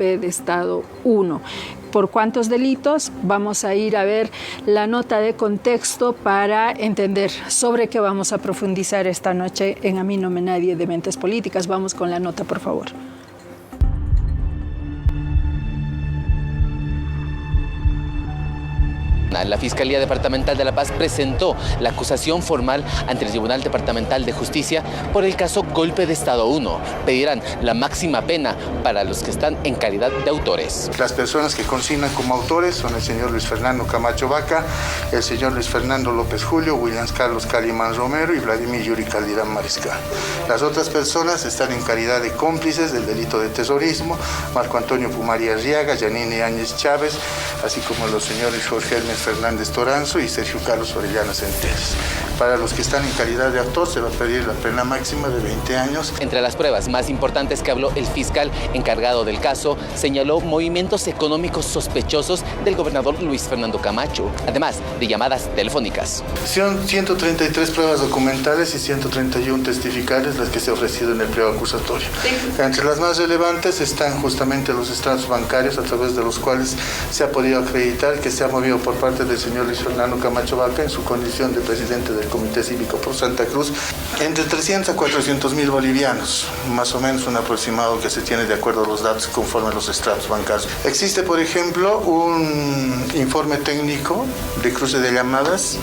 golpe de Estado 1. ¿Por cuántos delitos? Vamos a ir a ver la nota de contexto para entender sobre qué vamos a profundizar esta noche en A mí no me nadie de Mentes Políticas. Vamos con la nota, por favor. La Fiscalía Departamental de La Paz presentó la acusación formal ante el Tribunal Departamental de Justicia por el caso Golpe de Estado 1. Pedirán la máxima pena para los que están en calidad de autores. Las personas que consignan como autores son el señor Luis Fernando Camacho Vaca, el señor Luis Fernando López Julio, Williams Carlos Calimán Romero y Vladimir Yuri Caldirán Mariscal. Las otras personas están en calidad de cómplices del delito de terrorismo: Marco Antonio Pumari Arriaga, Yanine Áñez Chávez, así como los señores Jorge Hermes Fernández Toranzo y Sergio Carlos Orellana Centelles. Para los que están en calidad de autor se va a pedir la pena máxima de 20 años. Entre las pruebas más importantes que habló el fiscal encargado del caso, señaló movimientos económicos sospechosos del gobernador Luis Fernando Camacho, además de llamadas telefónicas. Son 133 pruebas documentales y 131 testificales las que se han ofrecido en el pliego acusatorio. Entre las más relevantes están justamente los extractos bancarios a través de los cuales se ha podido acreditar que se ha movido por parte del señor Luis Fernando Camacho Vaca en su condición de presidente del Comité Cívico por Santa Cruz, entre 300 a 400 mil bolivianos, más o menos un aproximado que se tiene de acuerdo a los datos conforme a los extractos bancarios. Existe, por ejemplo, un informe técnico de cruce de llamadas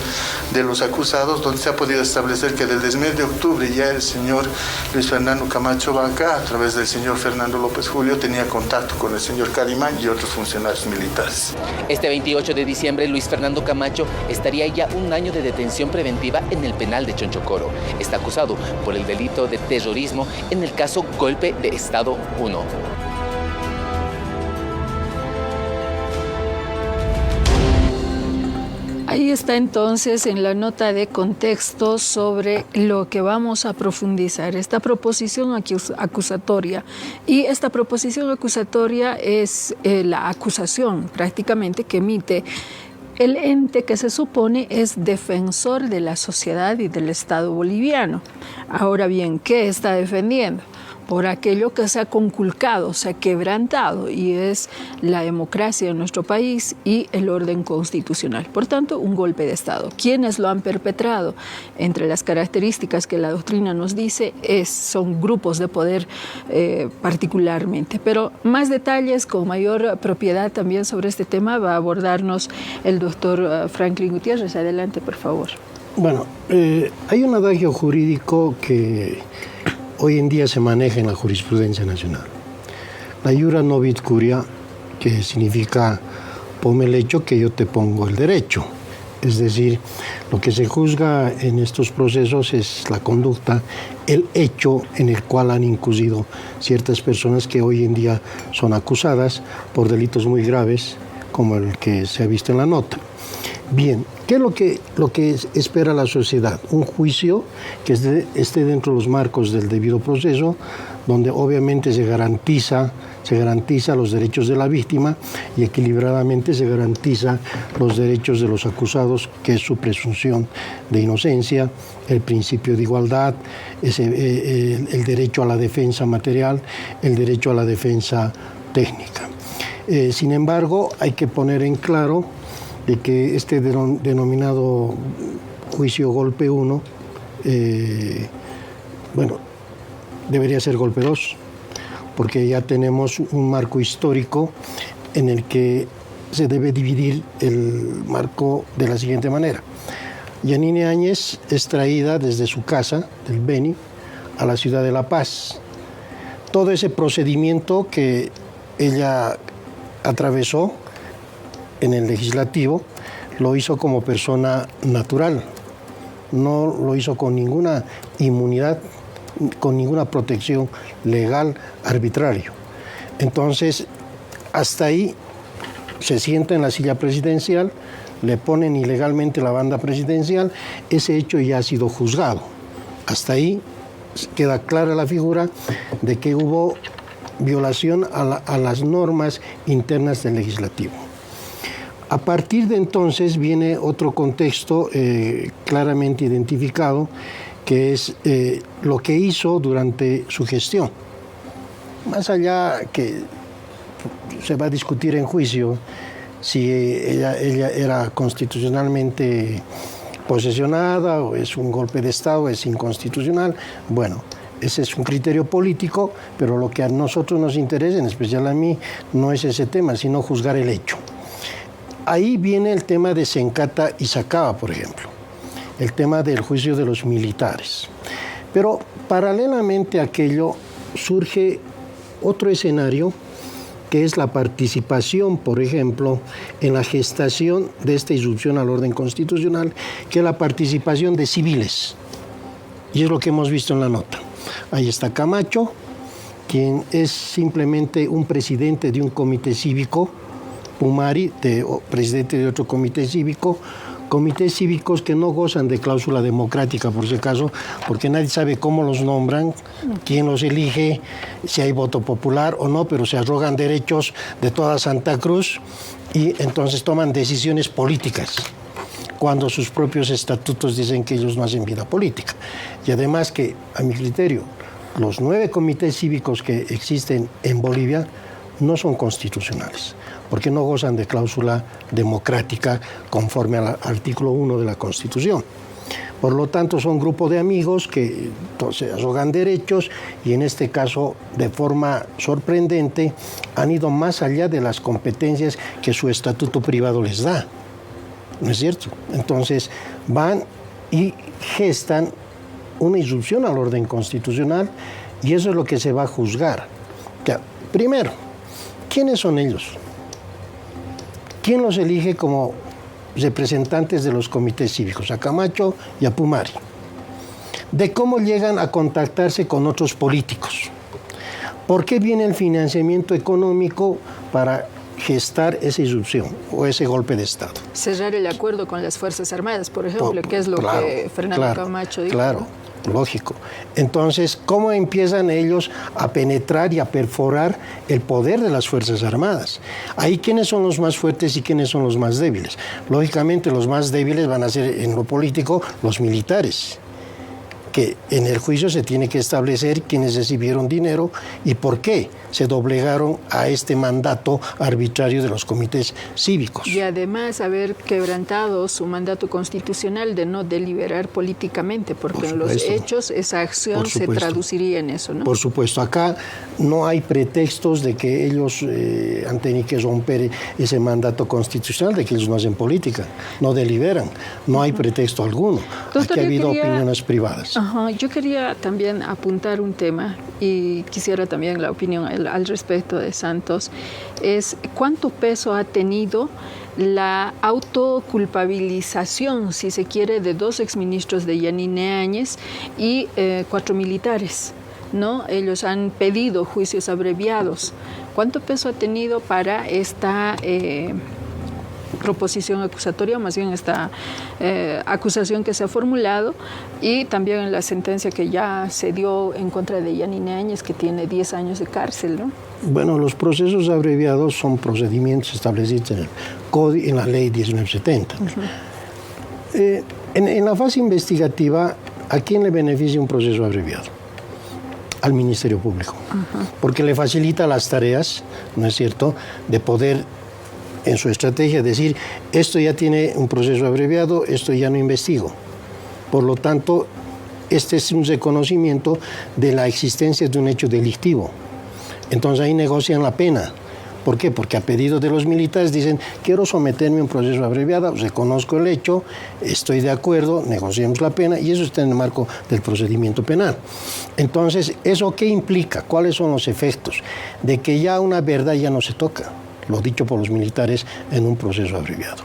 de los acusados donde se ha podido establecer que desde el mes de octubre ya el señor Luis Fernando Camacho Vaca, a través del señor Fernando López Julio, tenía contacto con el señor Calimán y otros funcionarios militares. Este 28 de diciembre, Luis Fernando Camacho estaría ya un año de detención preventiva en el penal de Chonchocoro. Está acusado por el delito de terrorismo en el caso Golpe de Estado 1. Ahí está entonces en la nota de contexto sobre lo que vamos a profundizar, esta proposición acusatoria. Y esta proposición acusatoria es la acusación prácticamente que emite el ente que se supone es defensor de la sociedad y del Estado boliviano. Ahora bien, ¿qué está defendiendo? Por aquello que se ha conculcado, se ha quebrantado, y es la democracia en nuestro país y el orden constitucional. Por tanto, un golpe de Estado. ¿Quiénes lo han perpetrado? Entre las características que la doctrina nos dice, son grupos de poder particularmente. Pero más detalles, con mayor propiedad también sobre este tema, va a abordarnos el doctor Franklin Gutiérrez. Adelante, por favor. Bueno, hay un adagio jurídico que hoy en día se maneja en la jurisprudencia nacional. La iura novit curia, que significa ponme el hecho que yo te pongo el derecho. Es decir, lo que se juzga en estos procesos es la conducta, el hecho en el cual han incurrido ciertas personas que hoy en día son acusadas por delitos muy graves, como el que se ha visto en la nota. Bien, ¿qué es lo que espera la sociedad? Un juicio que esté dentro de los marcos del debido proceso, donde obviamente se garantiza los derechos de la víctima y equilibradamente se garantiza los derechos de los acusados, que es su presunción de inocencia, el principio de igualdad, el derecho a la defensa material, el derecho a la defensa técnica. Sin embargo, hay que poner en claro de que este denominado juicio golpe 1, debería ser golpe 2, porque ya tenemos un marco histórico en el que se debe dividir el marco de la siguiente manera. Yanine Áñez es traída desde su casa, del Beni, a la ciudad de La Paz. Todo ese procedimiento que ella atravesó en el legislativo, lo hizo como persona natural, no lo hizo con ninguna inmunidad, con ninguna protección legal arbitrario. Entonces, hasta ahí se sienta en la silla presidencial, le ponen ilegalmente la banda presidencial, ese hecho ya ha sido juzgado. Hasta ahí queda clara la figura de que hubo violación a las normas internas del legislativo. A partir de entonces viene otro contexto claramente identificado, que es lo que hizo durante su gestión. Más allá que se va a discutir en juicio si ella era constitucionalmente posesionada o es un golpe de Estado, es inconstitucional. Bueno, ese es un criterio político, pero lo que a nosotros nos interesa, en especial a mí, no es ese tema, sino juzgar el hecho. Ahí viene el tema de Sencata y Sacaba, por ejemplo, el tema del juicio de los militares. Pero paralelamente a aquello surge otro escenario, que es la participación, por ejemplo, en la gestación de esta irrupción al orden constitucional, que es la participación de civiles. Y es lo que hemos visto en la nota. Ahí está Camacho, quien es simplemente un presidente de un comité cívico, Pumari, presidente de otro comité cívico, comités cívicos que no gozan de cláusula democrática, por si acaso, porque nadie sabe cómo los nombran, quién los elige, si hay voto popular o no, pero se arrogan derechos de toda Santa Cruz y entonces toman decisiones políticas, cuando sus propios estatutos dicen que ellos no hacen vida política. Y además que, a mi criterio, los 9 comités cívicos que existen en Bolivia no son constitucionales, porque no gozan de cláusula democrática conforme al artículo 1 de la Constitución. Por lo tanto, son un grupo de amigos que se arrogan derechos y en este caso, de forma sorprendente, han ido más allá de las competencias que su estatuto privado les da. ¿No es cierto? Entonces, van y gestan una irrupción al orden constitucional y eso es lo que se va a juzgar. Primero, ¿quiénes son ellos? ¿Quién los elige como representantes de los comités cívicos? A Camacho y a Pumari. De cómo llegan a contactarse con otros políticos. ¿Por qué viene el financiamiento económico para gestar esa irrupción o ese golpe de Estado? Cerrar el acuerdo con las Fuerzas Armadas, por ejemplo, que es lo que Fernando Camacho dijo. Claro, lógico. Entonces, ¿cómo empiezan ellos a penetrar y a perforar el poder de las Fuerzas Armadas? Ahí, ¿quiénes son los más fuertes y quiénes son los más débiles? Lógicamente, los más débiles van a ser, en lo político, los militares, que en el juicio se tiene que establecer quiénes recibieron dinero y por qué se doblegaron a este mandato arbitrario de los comités cívicos. Y además haber quebrantado su mandato constitucional de no deliberar políticamente, porque en los hechos esa acción se traduciría en eso, ¿no? Por supuesto, acá no hay pretextos de que ellos han tenido que romper ese mandato constitucional, de que ellos no hacen política, no deliberan, no hay pretexto alguno. Doctor, aquí ha habido opiniones privadas. Yo quería también apuntar un tema y quisiera también la opinión al respecto de Santos, es cuánto peso ha tenido la autoculpabilización, si se quiere, de 2 exministros de Yanine Áñez y 4 militares, ¿no? Ellos han pedido juicios abreviados. ¿Cuánto peso ha tenido para esta proposición acusatoria, más bien esta acusación que se ha formulado, y también en la sentencia que ya se dio en contra de Yanine Áñez, que tiene 10 años de cárcel, ¿no? Bueno, los procesos abreviados son procedimientos establecidos en la ley 1970. En la fase investigativa, ¿a quién le beneficia un proceso abreviado? Al Ministerio Público, porque le facilita las tareas, ¿no es cierto?, de poder en su estrategia decir, esto ya tiene un proceso abreviado, esto ya no investigo. Por lo tanto, este es un reconocimiento de la existencia de un hecho delictivo. Entonces ahí negocian la pena. ¿Por qué? Porque a pedido de los militares dicen, quiero someterme a un proceso abreviado, reconozco el hecho, estoy de acuerdo, negociemos la pena, y eso está en el marco del procedimiento penal. Entonces, ¿eso qué implica? ¿Cuáles son los efectos? De que ya una verdad ya no se toca, lo dicho por los militares en un proceso abreviado.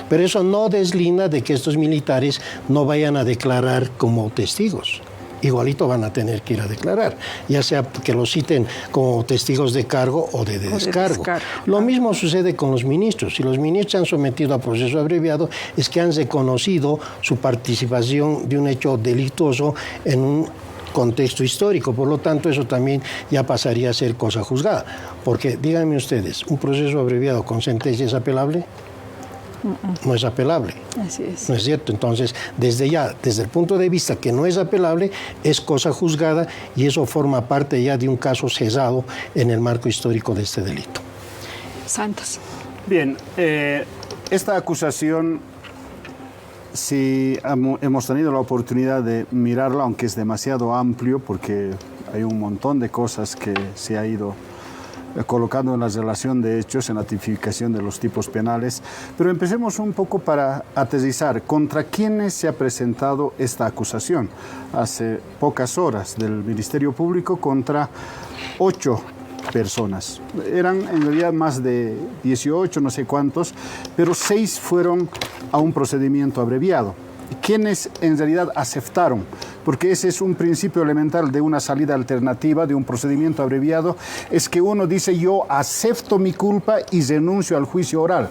Pero eso no deslinda de que estos militares no vayan a declarar como testigos. Igualito van a tener que ir a declarar, ya sea que los citen como testigos de cargo o de descargo. Lo mismo sucede con los ministros. Si los ministros se han sometido a proceso abreviado, es que han reconocido su participación de un hecho delictuoso en un contexto histórico. Por lo tanto, eso también ya pasaría a ser cosa juzgada. Porque, díganme ustedes, ¿un proceso abreviado con sentencia es apelable? no es apelable. Así es. ¿No es cierto? Entonces, desde el punto de vista que no es apelable, es cosa juzgada y eso forma parte ya de un caso cesado en el marco histórico de este delito. Santos. Bien, esta acusación, si hemos tenido la oportunidad de mirarla, aunque es demasiado amplio, porque hay un montón de cosas que se ha ido colocando en la relación de hechos, en la tipificación de los tipos penales, pero empecemos un poco para aterrizar. ¿Contra quiénes se ha presentado esta acusación? Hace pocas horas del Ministerio Público contra 8 personas. Eran en realidad más de 18, no sé cuántos, pero 6 fueron a un procedimiento abreviado. ¿Quiénes en realidad aceptaron? Porque ese es un principio elemental de una salida alternativa, de un procedimiento abreviado, es que uno dice yo acepto mi culpa y renuncio al juicio oral.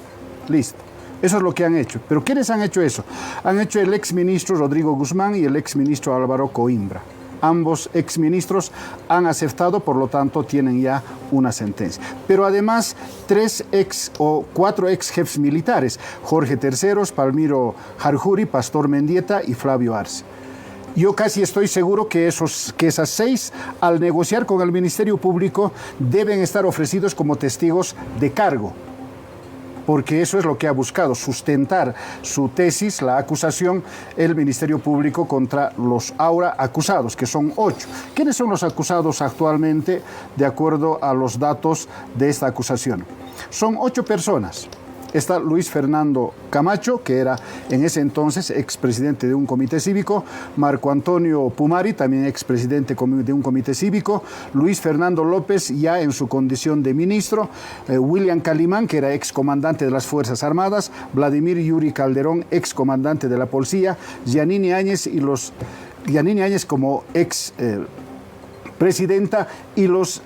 Listo. Eso es lo que han hecho. ¿Pero quiénes han hecho eso? Han hecho el exministro Rodrigo Guzmán y el exministro Álvaro Coimbra. Ambos exministros han aceptado, por lo tanto, tienen ya una sentencia. Pero además, 4 ex jefes militares, Jorge Terceros, Palmiro Jarjuri, Pastor Mendieta y Flavio Arce. Yo casi estoy seguro que esas 6, al negociar con el Ministerio Público, deben estar ofrecidos como testigos de cargo, porque eso es lo que ha buscado, sustentar su tesis, la acusación, el Ministerio Público contra los ahora acusados, que son 8. ¿Quiénes son los acusados actualmente, de acuerdo a los datos de esta acusación? Son 8 personas. Está Luis Fernando Camacho, que era en ese entonces expresidente de un comité cívico, Marco Antonio Pumari, también expresidente de un comité cívico, Luis Fernando López, ya en su condición de ministro, William Calimán, que era excomandante de las Fuerzas Armadas, Vladimir Yuri Calderón, excomandante de la Policía, Giannini Áñez como ex presidenta, y los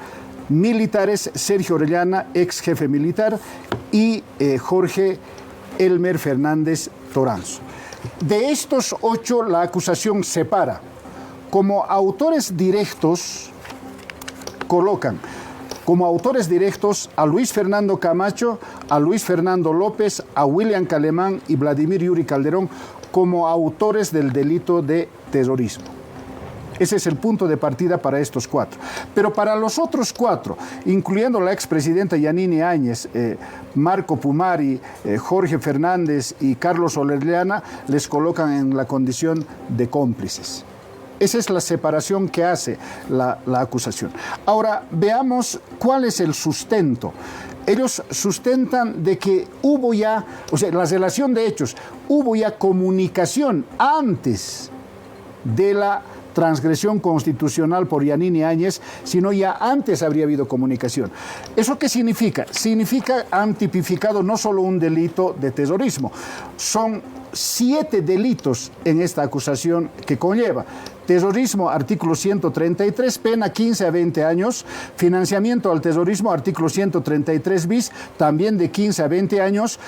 militares Sergio Orellana, ex jefe militar, y Jorge Elmer Fernández Toranzo. De estos 8, la acusación separa. Como autores directos, colocan como autores directos a Luis Fernando Camacho, a Luis Fernando López, a William Calimán y Vladimir Yuri Calderón como autores del delito de terrorismo. Ese es el punto de partida para estos 4. Pero para los otros 4, incluyendo la expresidenta Giannini Áñez, Marco Pumari, Jorge Fernández y Carlos Orellana, les colocan en la condición de cómplices. Esa es la separación que hace la acusación. Ahora, veamos cuál es el sustento. Ellos sustentan de que hubo ya, o sea, la relación de hechos, hubo ya comunicación antes de la transgresión constitucional por Giannini Áñez, sino ya antes habría habido comunicación. ¿Eso qué significa? Significa han tipificado no solo un delito de terrorismo, son 7 delitos en esta acusación que conlleva. Terrorismo, artículo 133, pena 15 a 20 años. Financiamiento al terrorismo, artículo 133 bis, también de 15 a 20 años.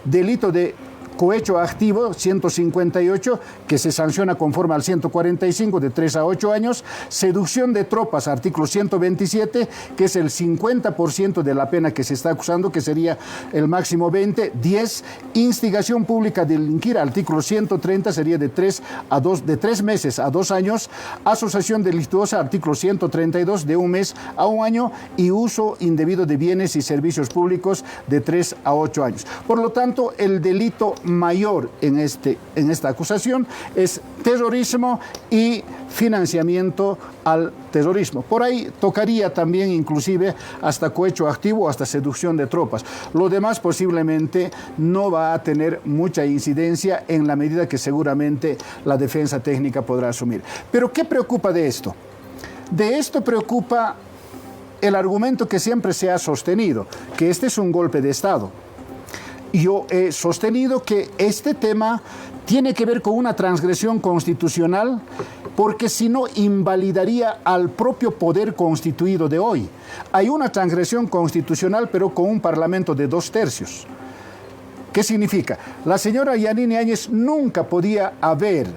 Delito de cohecho activo, 158, que se sanciona conforme al 145, de 3 a 8 años. Seducción de tropas, artículo 127, que es el 50% de la pena que se está acusando, que sería el máximo 20. 10, instigación pública a delinquir, artículo 130, sería de 3 meses a 2 años. Asociación delictuosa, artículo 132, de 1 mes a 1 año. Y uso indebido de bienes y servicios públicos, de 3 a 8 años. Por lo tanto, el delito mayor en esta acusación es terrorismo y financiamiento al terrorismo. Por ahí tocaría también inclusive hasta cohecho activo, hasta seducción de tropas. Lo demás posiblemente no va a tener mucha incidencia en la medida que seguramente la defensa técnica podrá asumir. Pero ¿qué preocupa de esto? De esto preocupa el argumento que siempre se ha sostenido, que este es un golpe de Estado. Yo he sostenido que este tema tiene que ver con una transgresión constitucional, porque si no invalidaría al propio poder constituido de hoy. Hay una transgresión constitucional, pero con un parlamento de 2/3. ¿Qué significa? La señora Giannini Áñez nunca podía haber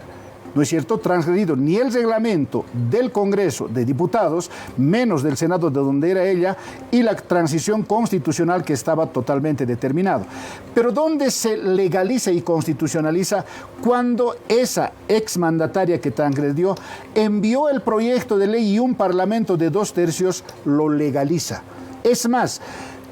¿no es cierto?, transgredido ni el reglamento del Congreso de Diputados, menos del Senado de donde era ella, y la transición constitucional que estaba totalmente determinado. Pero ¿dónde se legaliza y constitucionaliza? Cuando esa exmandataria que transgredió envió el proyecto de ley y un parlamento de 2/3 lo legaliza. Es más,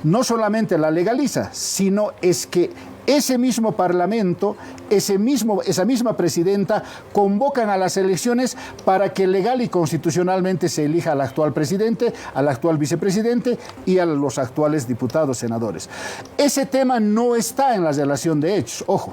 no solamente la legaliza, sino es que ese mismo parlamento, esa misma presidenta convocan a las elecciones para que legal y constitucionalmente se elija al actual presidente, al actual vicepresidente y a los actuales diputados, senadores. Ese tema no está en la relación de hechos, ojo.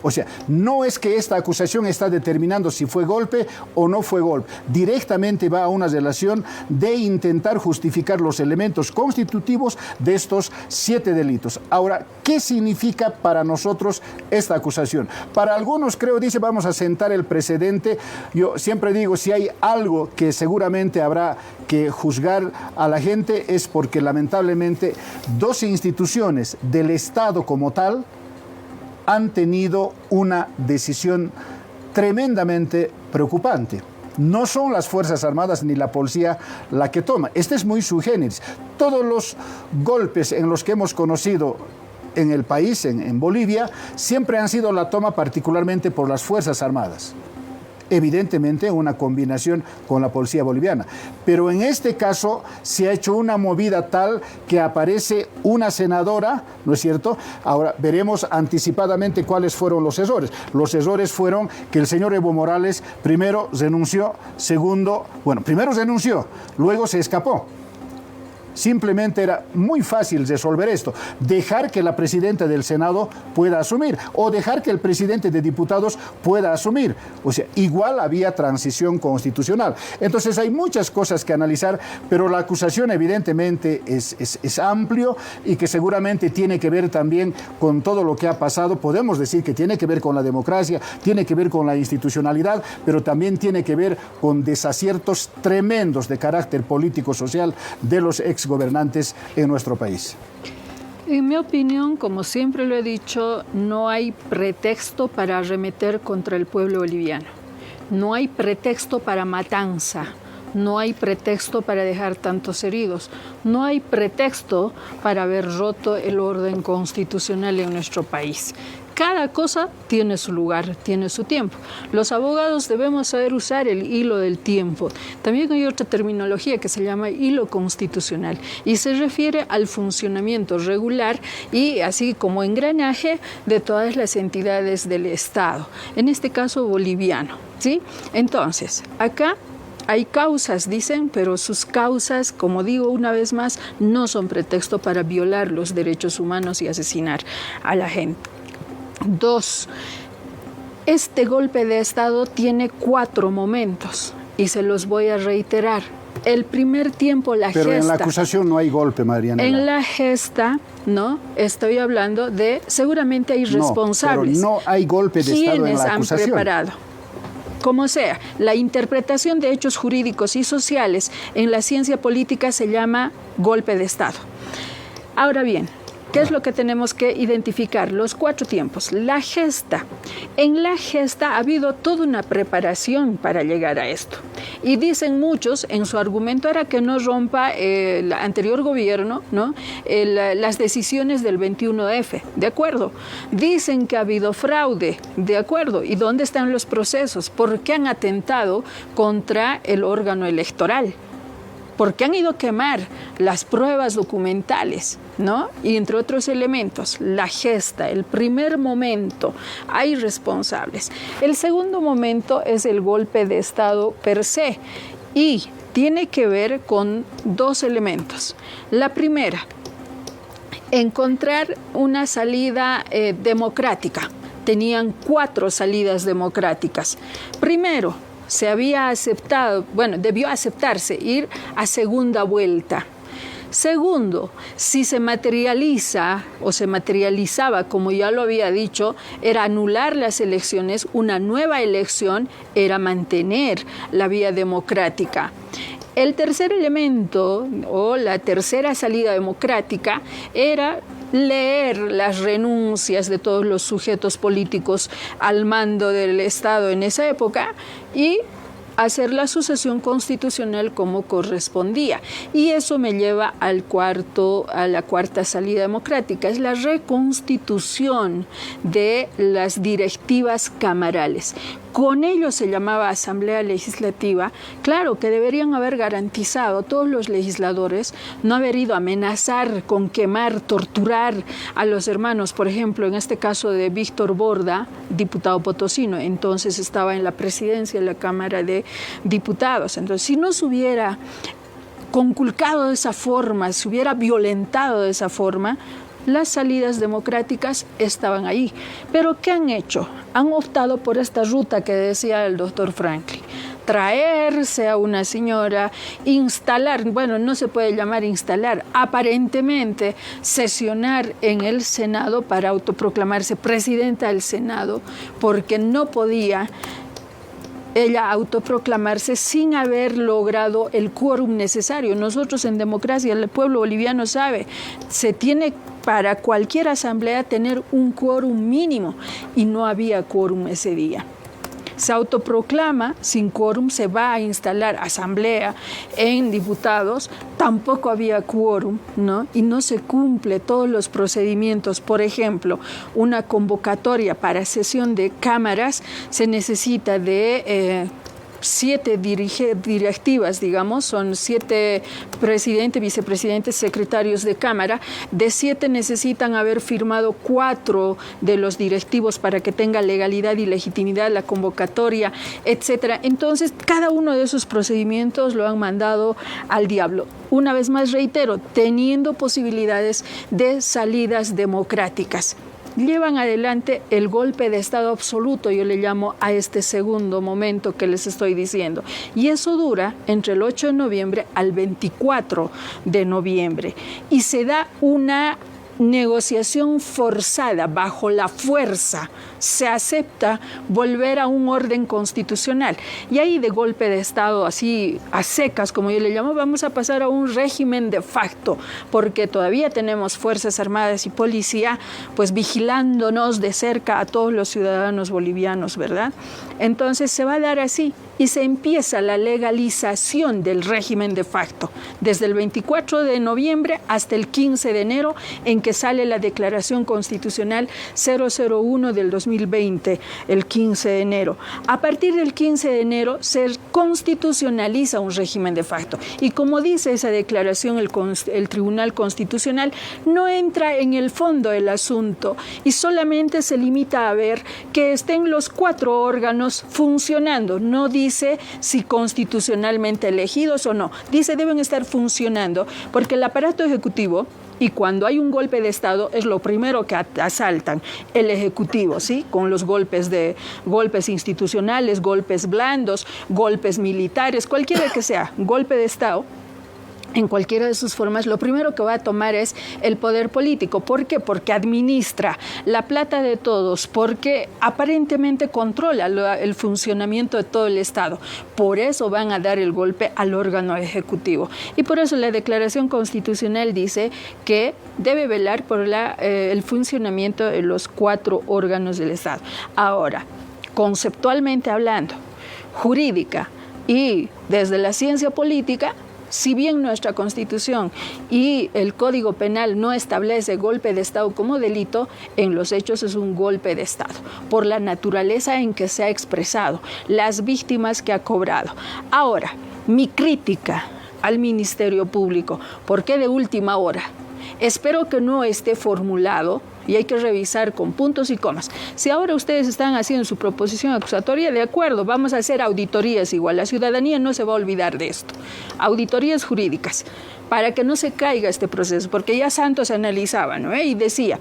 O sea, no es que esta acusación está determinando si fue golpe o no fue golpe. Directamente va a una relación de intentar justificar los elementos constitutivos de estos 7 delitos. Ahora, ¿qué significa para nosotros esta acusación? Para algunos, creo, dice, vamos a sentar el precedente. Yo siempre digo, si hay algo que seguramente habrá que juzgar a la gente es porque lamentablemente 2 instituciones del Estado como tal han tenido una decisión tremendamente preocupante. No son las Fuerzas Armadas ni la policía la que toma. Este es muy sui generis. Todos los golpes en los que hemos conocido en el país, en Bolivia, siempre han sido la toma particularmente por las Fuerzas Armadas. Evidentemente una combinación con la policía boliviana. Pero en este caso se ha hecho una movida tal que aparece una senadora, ¿no es cierto? Ahora veremos anticipadamente cuáles fueron los errores. Los errores fueron que el señor Evo Morales primero renunció, primero renunció, luego se escapó. Simplemente era muy fácil resolver esto, dejar que la presidenta del Senado pueda asumir o dejar que el presidente de diputados pueda asumir. O sea, igual había transición constitucional. Entonces hay muchas cosas que analizar, pero la acusación evidentemente es amplio y que seguramente tiene que ver también con todo lo que ha pasado. Podemos decir que tiene que ver con la democracia, tiene que ver con la institucionalidad, pero también tiene que ver con desaciertos tremendos de carácter político-social de los exgobernantes en nuestro país. En mi opinión, como siempre lo he dicho, no hay pretexto para arremeter contra el pueblo boliviano. No hay pretexto para matanza. No hay pretexto para dejar tantos heridos. No hay pretexto para haber roto el orden constitucional en nuestro país. Cada cosa tiene su lugar, tiene su tiempo. Los abogados debemos saber usar el hilo del tiempo. También hay otra terminología que se llama hilo constitucional y se refiere al funcionamiento regular y así como engranaje de todas las entidades del Estado, en este caso boliviano, ¿sí? Entonces, acá hay causas, dicen, pero sus causas, como digo una vez más, no son pretexto para violar los derechos humanos y asesinar a la gente. 2. Este golpe de Estado tiene 4 momentos y se los voy a reiterar. El primer tiempo, la gesta. Pero en la acusación no hay golpe, Mariana. En la gesta, ¿no? Estoy hablando de, seguramente hay responsables. No, pero no hay golpe de Estado en la acusación. ¿Quiénes han preparado? Como sea, la interpretación de hechos jurídicos y sociales en la ciencia política se llama golpe de Estado. Ahora bien, ¿qué es lo que tenemos que identificar? Los 4 tiempos. La gesta. En la gesta ha habido toda una preparación para llegar a esto. Y dicen muchos, en su argumento era que no rompa el anterior gobierno, ¿no? Las decisiones del 21F. ¿De acuerdo? Dicen que ha habido fraude. ¿De acuerdo? ¿Y dónde están los procesos? ¿Por qué han atentado contra el órgano electoral? Porque han ido a quemar las pruebas documentales, ¿no? Y entre otros elementos, la gesta, el primer momento, hay responsables. El segundo momento es el golpe de Estado per se y tiene que ver con 2 elementos. La primera, encontrar una salida democrática. Tenían 4 salidas democráticas. Primero, se había aceptado, debió aceptarse ir a segunda vuelta. Segundo, si se materializa o se materializaba, como ya lo había dicho, era anular las elecciones, una nueva elección era mantener la vía democrática. El tercer elemento o la tercera salida democrática era leer las renuncias de todos los sujetos políticos al mando del Estado en esa época y hacer la sucesión constitucional como correspondía. Y eso me lleva a la cuarta salida democrática, es la reconstitución de las directivas camarales. Con ello se llamaba Asamblea Legislativa. Claro que deberían haber garantizado a todos los legisladores no haber ido a amenazar con quemar, torturar a los hermanos. Por ejemplo, en este caso de Víctor Borda, diputado potosino, entonces estaba en la presidencia de la Cámara de Diputados. Entonces, si no se hubiera conculcado de esa forma, se hubiera violentado de esa forma, las salidas democráticas estaban ahí. Pero ¿qué han hecho? Han optado por esta ruta que decía el doctor Franklin. Traerse a una señora, instalar, bueno, no se puede llamar instalar, aparentemente sesionar en el Senado para autoproclamarse presidenta del Senado, porque no podía ella autoproclamarse sin haber logrado el quórum necesario. Nosotros en democracia, el pueblo boliviano sabe, se tiene para cualquier asamblea tener un quórum mínimo y no había quórum ese día. Se autoproclama sin quórum, se va a instalar asamblea en diputados, tampoco había quórum, ¿no? Y no se cumple todos los procedimientos. Por ejemplo, una convocatoria para sesión de cámaras se necesita de 7 directivas, digamos, son 7 presidentes, vicepresidentes, secretarios de Cámara. De 7 necesitan haber firmado 4 de los directivos para que tenga legalidad y legitimidad la convocatoria, etcétera. Entonces, cada uno de esos procedimientos lo han mandado al diablo. Una vez más reitero, teniendo posibilidades de salidas democráticas. Llevan adelante el golpe de Estado absoluto, yo le llamo a este segundo momento que les estoy diciendo. Y eso dura entre el 8 de noviembre al 24 de noviembre. Y se da una negociación forzada, bajo la fuerza, se acepta volver a un orden constitucional. Y ahí de golpe de Estado, así a secas, como yo le llamo, vamos a pasar a un régimen de facto, porque todavía tenemos Fuerzas Armadas y Policía, pues vigilándonos de cerca a todos los ciudadanos bolivianos, ¿verdad? Entonces se va a dar así. Y se empieza la legalización del régimen de facto, desde el 24 de noviembre hasta el 15 de enero, en que sale la Declaración Constitucional 001 del 2020, el 15 de enero. A partir del 15 de enero se constitucionaliza un régimen de facto. Y como dice esa declaración, el Tribunal Constitucional no entra en el fondo del asunto y solamente se limita a ver que estén los 4 órganos funcionando. No dice si constitucionalmente elegidos o no. Dice deben estar funcionando porque el aparato ejecutivo, y cuando hay un golpe de Estado es lo primero que asaltan, el Ejecutivo, ¿sí? Con los golpes institucionales, golpes blandos, golpes militares, cualquiera que sea, golpe de Estado. En cualquiera de sus formas, lo primero que va a tomar es el poder político. ¿Por qué? Porque administra la plata de todos, porque aparentemente controla el funcionamiento de todo el Estado. Por eso van a dar el golpe al órgano ejecutivo. Y por eso la Declaración Constitucional dice que debe velar por el funcionamiento de los 4 órganos del Estado. Ahora, conceptualmente hablando, jurídica y desde la ciencia política, si bien nuestra Constitución y el Código Penal no establece golpe de Estado como delito, en los hechos es un golpe de Estado, por la naturaleza en que se ha expresado, las víctimas que ha cobrado. Ahora, mi crítica al Ministerio Público, ¿por qué de última hora? Espero que no esté formulado y hay que revisar con puntos y comas. Si ahora ustedes están haciendo su proposición acusatoria, de acuerdo, vamos a hacer auditorías igual. La ciudadanía no se va a olvidar de esto. Auditorías jurídicas, para que no se caiga este proceso, porque ya Santos analizaba, ¿no? Y decía,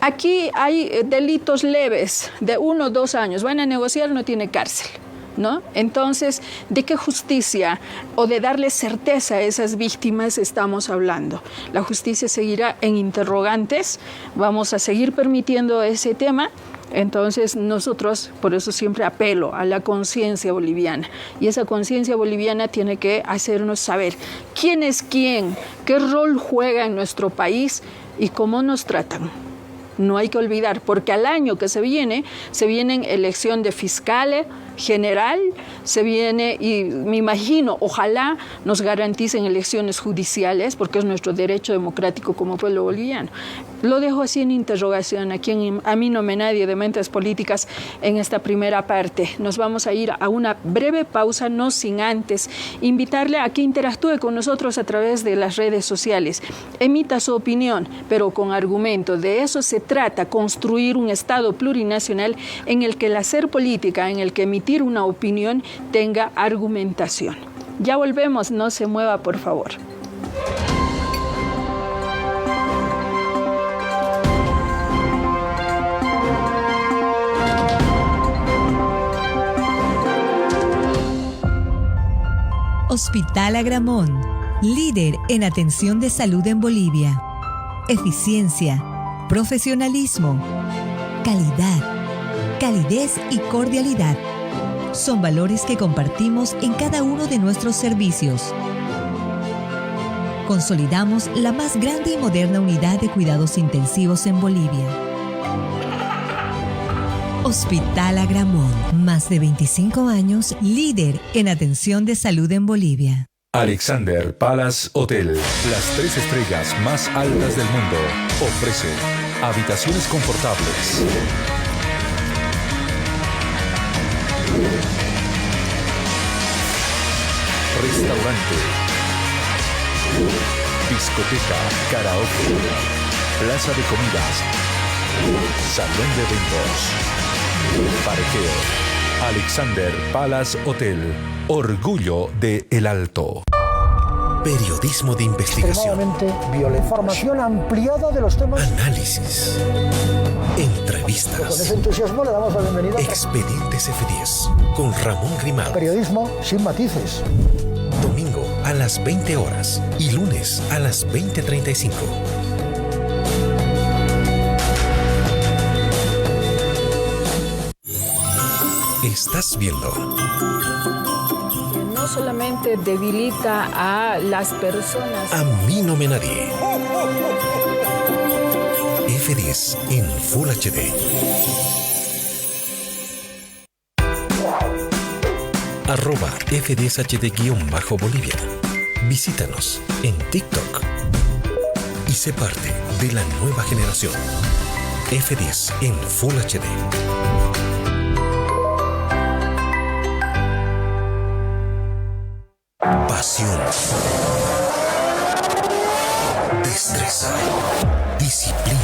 aquí hay delitos leves de 1 o 2 años, van a negociar, no tiene cárcel, ¿no? Entonces, ¿de qué justicia o de darle certeza a esas víctimas estamos hablando? La justicia seguirá en interrogantes, vamos a seguir permitiendo ese tema Entonces nosotros, por eso siempre apelo a la conciencia boliviana, y esa conciencia boliviana tiene que hacernos saber quién es quién, qué rol juega en nuestro país y cómo nos tratan. No hay que olvidar, porque al año que se vienen elección de fiscales general, se viene, y me imagino, ojalá nos garanticen elecciones judiciales, porque es nuestro derecho democrático como pueblo boliviano. Lo dejo así en interrogación, aquí en A mí no me nadie de Mentes Políticas, en esta primera parte. Nos vamos a ir a una breve pausa, no sin antes invitarle a que interactúe con nosotros a través de las redes sociales. Emita su opinión, pero con argumentos. De eso se trata, construir un Estado plurinacional en el que el hacer política, en el que emitir una opinión tenga argumentación. Ya volvemos, no se mueva, por favor. Hospital Agramón, líder en atención de salud en Bolivia. Eficiencia, profesionalismo, calidad, calidez y cordialidad son valores que compartimos en cada uno de nuestros servicios. Consolidamos la más grande y moderna unidad de cuidados intensivos en Bolivia. Hospital Agramón, más de 25 años, líder en atención de salud en Bolivia. Alexander Palace Hotel, las 3 estrellas más altas del mundo, ofrece habitaciones confortables, restaurante, discoteca, karaoke, plaza de comidas, salón de eventos, parqueo. Alexander Palace Hotel, orgullo de El Alto. Periodismo de investigación. Bioinformación ampliada de los temas. Análisis. Entrevistas. Con ese entusiasmo le damos la bienvenida. Expedientes F10 con Ramón Grimao. Periodismo sin matices. Domingo a las 20 horas y lunes a las 20:35. Estás viendo. No solamente debilita a las personas. A mí no me nadie. F10 en Full HD. @F10HD_Bolivia. Visítanos en TikTok y sé parte de la nueva generación. F10 en Full HD. Pasión, destreza, disciplina.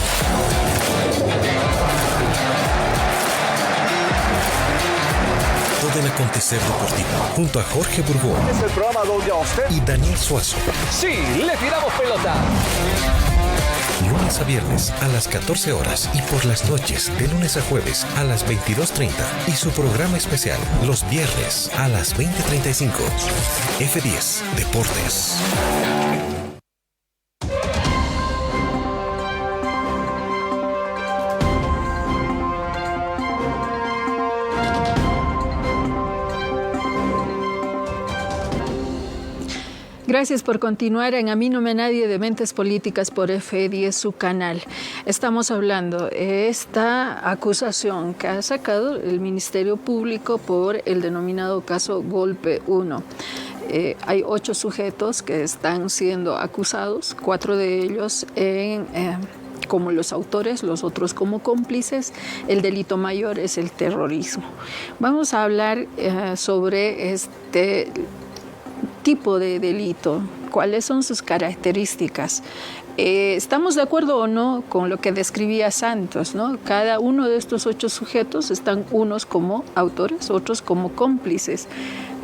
Todo el acontecer deportivo junto a Jorge Burgó. Es el programa donde a usted y Daniel Suazo. Sí, le tiramos pelota. Lunes a viernes a las 14 horas y por las noches de lunes a jueves a las 22:30 y su programa especial los viernes a las 20:35. F10 Deportes. Gracias por continuar en A mí no me nadie de Mentes Políticas por F10, su canal. Estamos hablando de esta acusación que ha sacado el Ministerio Público por el denominado caso Golpe 1. Hay 8 sujetos que están siendo acusados, 4 de ellos como los autores, los otros como cómplices. El delito mayor es el terrorismo. Vamos a hablar sobre este tipo de delito, cuáles son sus características. ¿Estamos de acuerdo o no con lo que describía Santos, ¿no? Cada uno de estos 8 sujetos están unos como autores, otros como cómplices.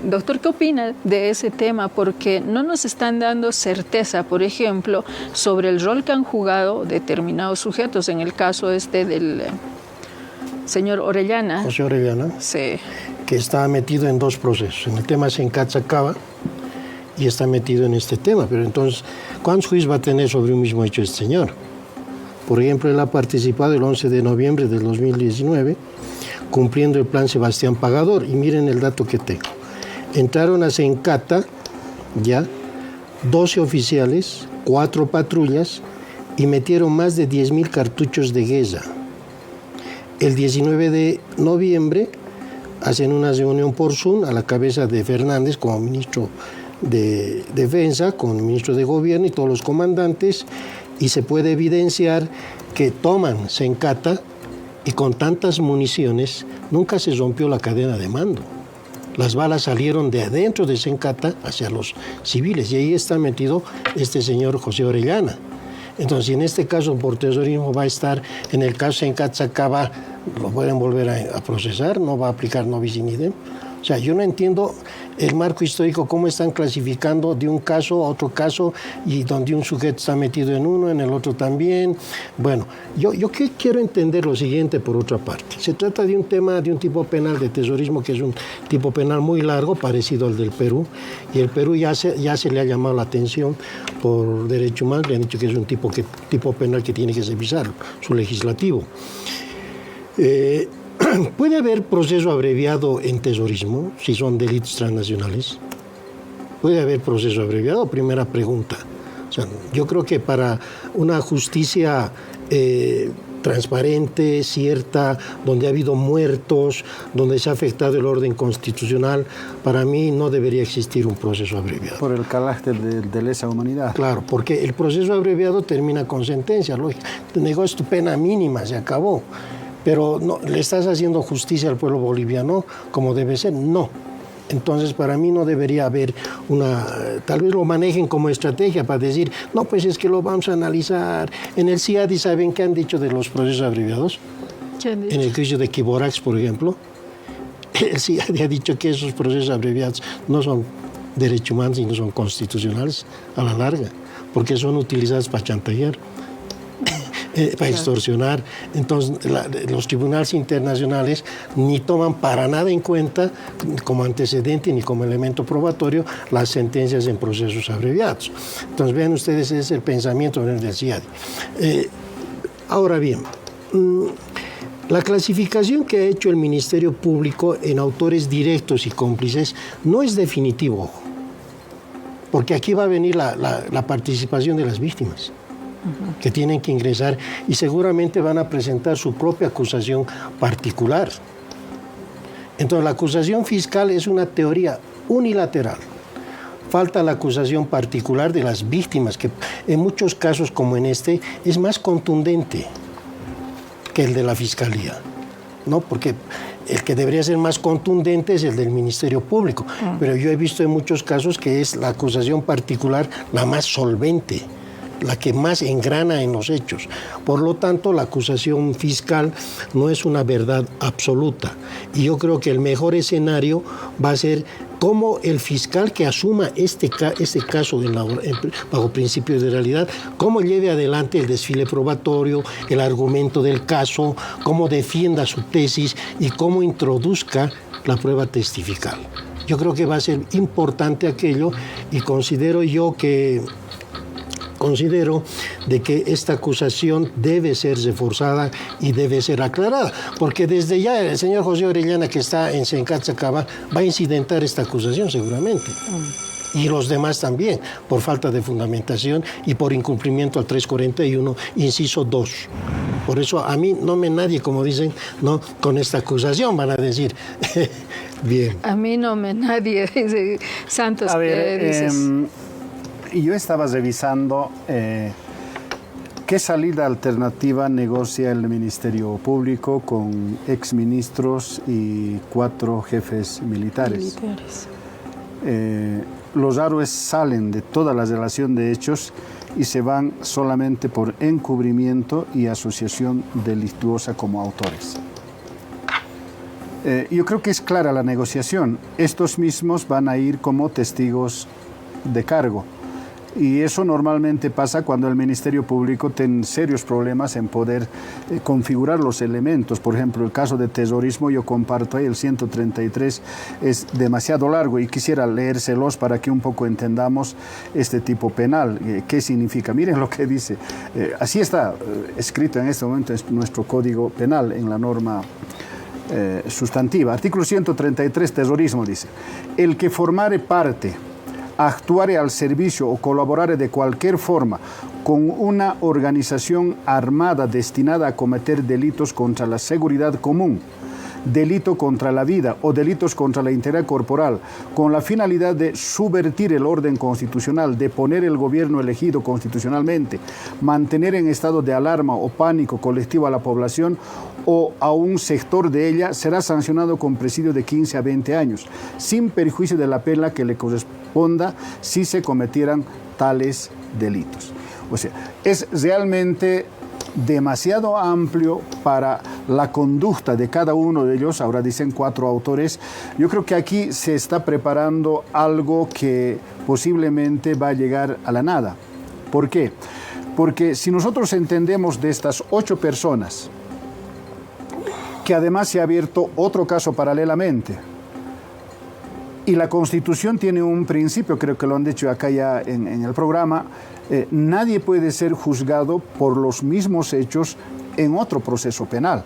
Doctor, ¿qué opina de ese tema? Porque no nos están dando certeza, por ejemplo, sobre el rol que han jugado determinados sujetos, en el caso del señor Orellana. José Orellana, sí, que está metido en 2 procesos. En el tema Sencachacaba y está metido en este tema. Pero entonces, ¿cuántos juicios va a tener sobre un mismo hecho este señor? Por ejemplo, él ha participado el 11 de noviembre del 2019, cumpliendo el plan Sebastián Pagador. Y miren el dato que tengo. Entraron a Sencata, ya, 12 oficiales, 4 patrullas, y metieron más de 10.000 cartuchos de guerra. El 19 de noviembre hacen una reunión por Zoom a la cabeza de Fernández como ministro de Defensa, con el ministro de Gobierno y todos los comandantes, y se puede evidenciar que toman Sencata y con tantas municiones nunca se rompió la cadena de mando. Las balas salieron de adentro de Sencata hacia los civiles y ahí está metido este señor José Orellana. Entonces, en este caso, por terrorismo va a estar, en el caso Sencata se acaba, lo pueden volver a procesar, no va a aplicar no bis in idem. O sea, yo no entiendo el marco histórico, cómo están clasificando de un caso a otro caso y donde un sujeto está metido en uno, en el otro también. Bueno, yo quiero entender lo siguiente por otra parte. Se trata de un tema, de un tipo penal de terrorismo que es un tipo penal muy largo, parecido al del Perú, y el Perú ya se le ha llamado la atención por derechos humanos, le han dicho que es un tipo penal que tiene que revisar su legislativo. ¿Puede haber proceso abreviado en terrorismo si son delitos transnacionales? ¿Puede haber proceso abreviado? Primera pregunta. O sea, yo creo que para una justicia transparente, cierta, donde ha habido muertos, donde se ha afectado el orden constitucional, para mí no debería existir un proceso abreviado. Por el carácter de lesa humanidad. Claro, porque el proceso abreviado termina con sentencia, lógico. Negó tu pena mínima, se acabó. Pero no, ¿le estás haciendo justicia al pueblo boliviano como debe ser? No. Entonces, para mí no debería haber tal vez lo manejen como estrategia para decir, no, pues es que lo vamos a analizar. En el CIADI, ¿saben qué han dicho de los procesos abreviados? ¿Qué han dicho? En el juicio de Quiborax, por ejemplo, el CIADI ha dicho que esos procesos abreviados no son derechos humanos y no son constitucionales a la larga, porque son utilizados para chantajear. Para extorsionar. Entonces, los tribunales internacionales ni toman para nada en cuenta como antecedente ni como elemento probatorio las sentencias en procesos abreviados. Entonces, vean ustedes, ese es el pensamiento del CIADI. Ahora bien, la clasificación que ha hecho el Ministerio Público en autores directos y cómplices no es definitivo, porque aquí va a venir la participación de las víctimas, que tienen que ingresar y seguramente van a presentar su propia acusación particular. Entonces, la acusación fiscal es una teoría unilateral. Falta la acusación particular de las víctimas, que en muchos casos, como en este, es más contundente que el de la Fiscalía, ¿no? Porque el que debería ser más contundente es el del Ministerio Público. Pero yo he visto en muchos casos que es la acusación particular la más solvente, la que más engrana en los hechos. Por lo tanto, la acusación fiscal no es una verdad absoluta. Y yo creo que el mejor escenario va a ser cómo el fiscal que asuma este caso bajo principio de realidad, cómo lleve adelante el desfile probatorio, el argumento del caso, cómo defienda su tesis y cómo introduzca la prueba testifical. Yo creo que va a ser importante aquello y considero de que esta acusación debe ser reforzada y debe ser aclarada, porque desde ya el señor José Orellana, que está en Sencata, va a incidentar esta acusación seguramente. Y los demás también, por falta de fundamentación y por incumplimiento al 341, inciso 2. Por eso a mí no me nadie, como dicen, no, con esta acusación van a decir. Bien. A mí no me nadie, dice Santos. A ver, dices. Yo estaba revisando qué salida alternativa negocia el Ministerio Público con exministros y 4 jefes militares. Los héroes salen de toda la relación de hechos y se van solamente por encubrimiento y asociación delictuosa como autores. Yo creo que es clara la negociación. Estos mismos van a ir como testigos de cargo. Y eso normalmente pasa cuando el Ministerio Público tiene serios problemas en poder configurar los elementos. Por ejemplo, el caso de terrorismo, yo comparto ahí, el 133 es demasiado largo y quisiera leérselos para que un poco entendamos este tipo penal. ¿Qué significa? Miren lo que dice. Así está escrito en este momento en nuestro Código Penal, en la norma sustantiva. Artículo 133, terrorismo, dice: el que formare parte, actuare al servicio o colaborare de cualquier forma con una organización armada destinada a cometer delitos contra la seguridad común, delito contra la vida o delitos contra la integridad corporal, con la finalidad de subvertir el orden constitucional, deponer el gobierno elegido constitucionalmente, mantener en estado de alarma o pánico colectivo a la población o a un sector de ella, será sancionado con presidio de 15 a 20 años, sin perjuicio de la pena que le corresponda si se cometieran tales delitos. O sea, es realmente demasiado amplio para la conducta de cada uno de ellos. Ahora dicen 4 autores. Yo creo que aquí se está preparando algo que posiblemente va a llegar a la nada. ¿Por qué? Porque si nosotros entendemos de estas 8 personas, que además se ha abierto otro caso paralelamente, y la Constitución tiene un principio, creo que lo han dicho acá ya en el programa, nadie puede ser juzgado por los mismos hechos en otro proceso penal.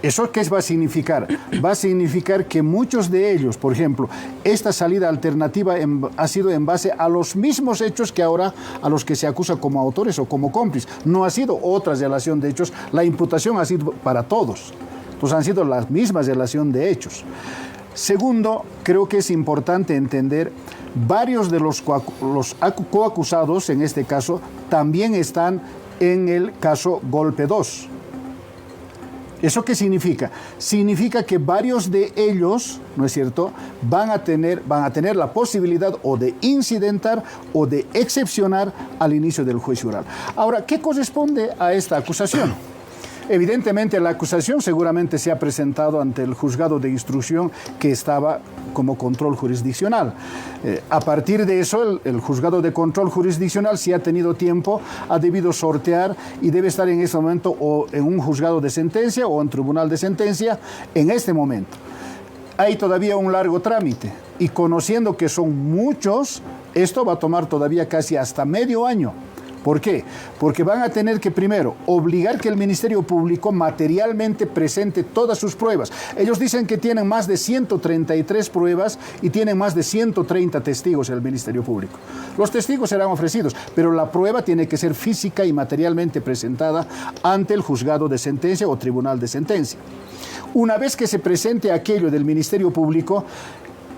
¿Eso qué va a significar? Va a significar que muchos de ellos, por ejemplo, esta salida alternativa ha sido en base a los mismos hechos que ahora a los que se acusa como autores o como cómplices. No ha sido otra relación de hechos, la imputación ha sido para todos. Entonces han sido las mismas relación de hechos. Segundo, creo que es importante entender, varios de los coacusados, en este caso, también están en el caso Golpe 2. ¿Eso qué significa? Significa que varios de ellos, ¿no es cierto?, van a tener la posibilidad o de incidentar o de excepcionar al inicio del juicio oral. Ahora, ¿qué corresponde a esta acusación? Evidentemente, la acusación seguramente se ha presentado ante el juzgado de instrucción que estaba como control jurisdiccional. A partir de eso, el juzgado de control jurisdiccional, si ha tenido tiempo, ha debido sortear y debe estar en este momento o en un juzgado de sentencia o en tribunal de sentencia en este momento. Hay todavía un largo trámite y conociendo que son muchos, esto va a tomar todavía casi hasta medio año. ¿Por qué? Porque van a tener que primero obligar que el Ministerio Público materialmente presente todas sus pruebas. Ellos dicen que tienen más de 133 pruebas y tienen más de 130 testigos el Ministerio Público. Los testigos serán ofrecidos, pero la prueba tiene que ser física y materialmente presentada ante el juzgado de sentencia o tribunal de sentencia. Una vez que se presente aquello del Ministerio Público,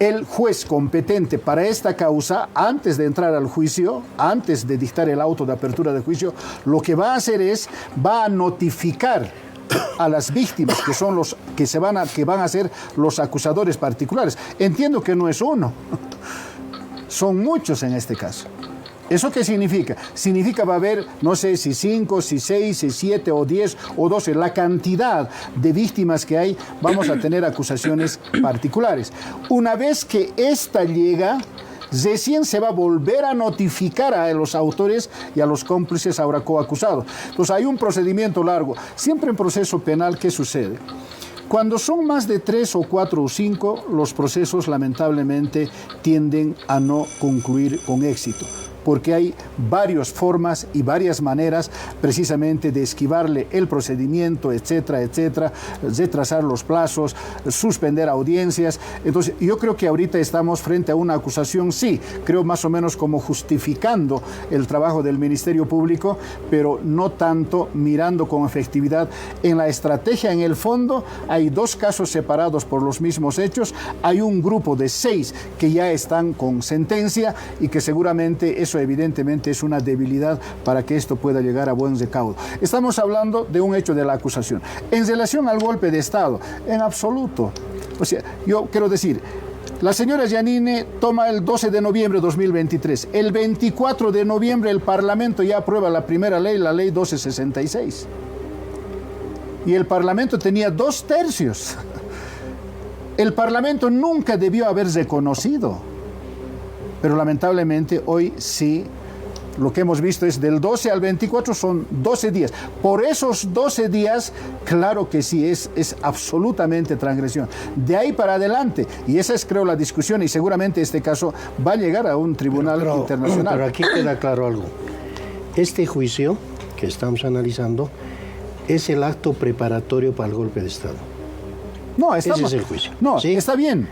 el juez competente para esta causa, antes de entrar al juicio, antes de dictar el auto de apertura de juicio, lo que va a hacer es, va a notificar a las víctimas, que son los que van a ser los acusadores particulares. Entiendo que no es uno, son muchos en este caso. ¿Eso qué significa? Significa va a haber, no sé, si 5, si 6, si 7 o 10 o 12, la cantidad de víctimas que hay, vamos a tener acusaciones particulares. Una vez que esta llega, recién se va a volver a notificar a los autores y a los cómplices ahora coacusados. Entonces hay un procedimiento largo. Siempre en proceso penal, ¿qué sucede? Cuando son más de 3 o 4 o 5, los procesos lamentablemente tienden a no concluir con éxito, porque hay varias formas y varias maneras precisamente de esquivarle el procedimiento, etcétera, etcétera, retrasar los plazos, suspender audiencias. Entonces, yo creo que ahorita estamos frente a una acusación, sí, creo más o menos como justificando el trabajo del Ministerio Público, pero no tanto mirando con efectividad en la estrategia. En el fondo, hay 2 casos separados por los mismos hechos, hay un grupo de 6 que ya están con sentencia y que seguramente eso evidentemente es una debilidad para que esto pueda llegar a buen recaudo. Estamos hablando de un hecho de la acusación. En relación al golpe de Estado, en absoluto. O sea, yo quiero decir, la señora Giannini toma el 12 de noviembre de 2023. El 24 de noviembre el Parlamento ya aprueba la primera ley, la ley 1266. Y el Parlamento tenía 2/3. El Parlamento nunca debió haber reconocido pero lamentablemente hoy sí. Lo que hemos visto es del 12 al 24 son 12 días. Por esos 12 días, claro que sí, es absolutamente transgresión. De ahí para adelante, y esa es creo la discusión, y seguramente este caso va a llegar a un tribunal internacional. Pero aquí queda claro algo. Este juicio que estamos analizando es el acto preparatorio para el golpe de Estado. No, ese es el juicio. No, ¿sí? Está bien,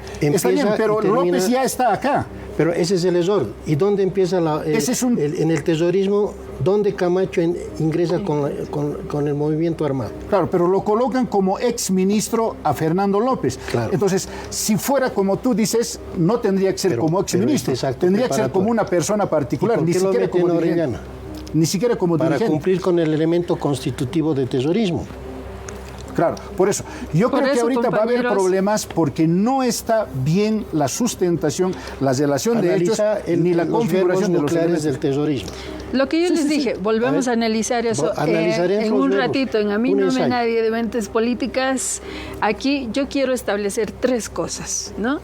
pero López ya está acá. Pero ese es el error. ¿Y dónde empieza en el terrorismo? ¿Dónde Camacho ingresa con el movimiento armado? Claro, pero lo colocan como exministro a Fernando López. Claro. Entonces, si fuera como tú dices, no tendría que ser como exministro. Tendría que ser como una persona particular, ni siquiera como dirigente. Ni siquiera como dirigente. Para cumplir con el elemento constitutivo de terrorismo. Claro, por eso. Yo creo que ahorita va a haber problemas porque no está bien la sustentación, la relación de hechos, ni la configuración de los elementos del terrorismo. Lo que yo les dije, volvemos a analizar eso en un ratito. En A mí no me nadie de Mentes Políticas. Aquí yo quiero establecer 3 cosas, ¿no?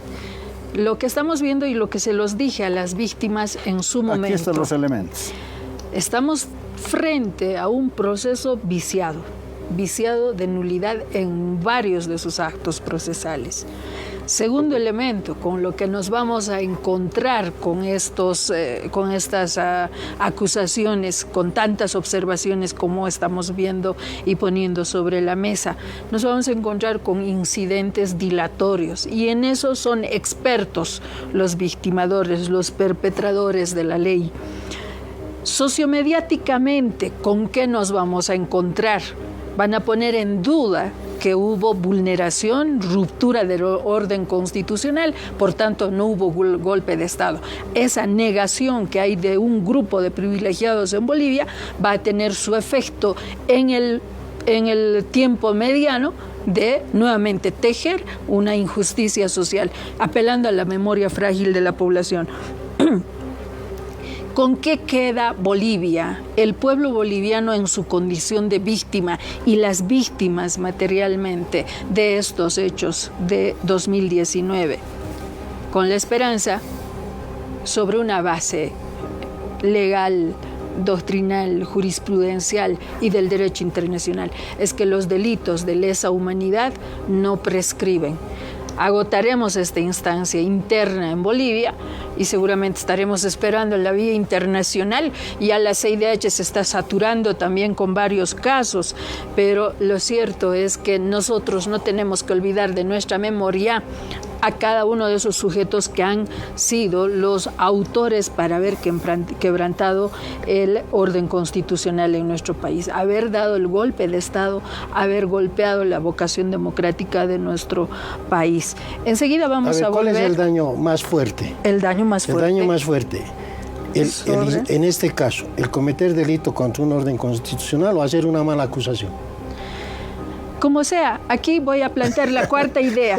Lo que estamos viendo y lo que se los dije a las víctimas en su momento. Aquí están los elementos. Estamos frente a un proceso viciado de nulidad en varios de sus actos procesales. Segundo elemento, con lo que nos vamos a encontrar con estas acusaciones, con tantas observaciones como estamos viendo y poniendo sobre la mesa, nos vamos a encontrar con incidentes dilatorios, y en eso son expertos los victimadores, los perpetradores de la ley. Sociomediáticamente, ¿con qué nos vamos a encontrar? Van a poner en duda que hubo vulneración, ruptura del orden constitucional, por tanto no hubo golpe de Estado. Esa negación que hay de un grupo de privilegiados en Bolivia va a tener su efecto en el tiempo mediano de nuevamente tejer una injusticia social, apelando a la memoria frágil de la población. ¿Con qué queda Bolivia, el pueblo boliviano en su condición de víctima y las víctimas materialmente de estos hechos de 2019? Con la esperanza, sobre una base legal, doctrinal, jurisprudencial y del derecho internacional, es que los delitos de lesa humanidad no prescriben. Agotaremos esta instancia interna en Bolivia y seguramente estaremos esperando en la vía internacional. Ya la CIDH se está saturando también con varios casos, pero lo cierto es que nosotros no tenemos que olvidar de nuestra memoria a cada uno de esos sujetos que han sido los autores para haber quebrantado el orden constitucional en nuestro país, haber dado el golpe de Estado, haber golpeado la vocación democrática de nuestro país. Enseguida vamos a volver. ¿Cuál es el daño más fuerte? El daño más fuerte. El daño más fuerte. En este caso, el cometer delito contra un orden constitucional o hacer una mala acusación. Como sea, aquí voy a plantear la cuarta idea.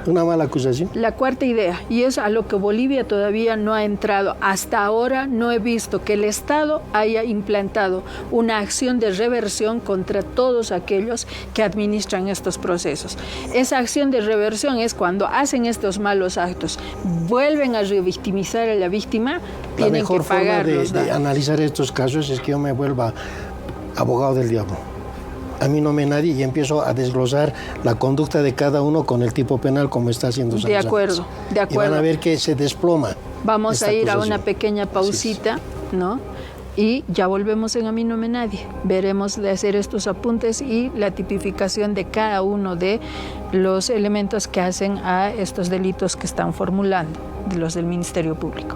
¿Una mala acusación? La cuarta idea, y es a lo que Bolivia todavía no ha entrado. Hasta ahora no he visto que el Estado haya implantado una acción de reversión contra todos aquellos que administran estos procesos. Esa acción de reversión es cuando hacen estos malos actos, vuelven a revictimizar a la víctima, tienen que pagar los daños. La mejor forma de analizar estos casos es que yo me vuelva abogado del diablo. A mí no me nadie y empiezo a desglosar la conducta de cada uno con el tipo penal como está haciendo Sánchez. De acuerdo. Y van a ver que se desploma. Vamos a ir a una pequeña pausita, ¿no? Y ya volvemos en A mí no me nadie. Veremos de hacer estos apuntes y la tipificación de cada uno de los elementos que hacen a estos delitos que están formulando, de los del Ministerio Público.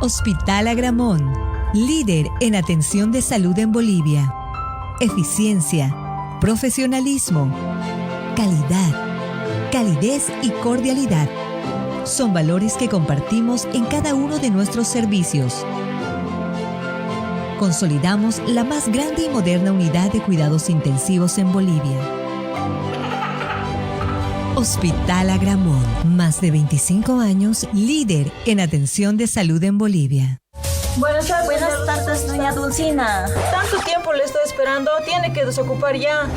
Hospital Agramón, líder en atención de salud en Bolivia. Eficiencia, profesionalismo, calidad, calidez y cordialidad son valores que compartimos en cada uno de nuestros servicios. consolidamos la más grande y moderna unidad de cuidados intensivos en Bolivia. Hospital Agramón, más de 25 años, líder en atención de salud en Bolivia. Buenas tardes, doña Dulcina. Tanto tiempo le estoy esperando, tiene que desocupar ya.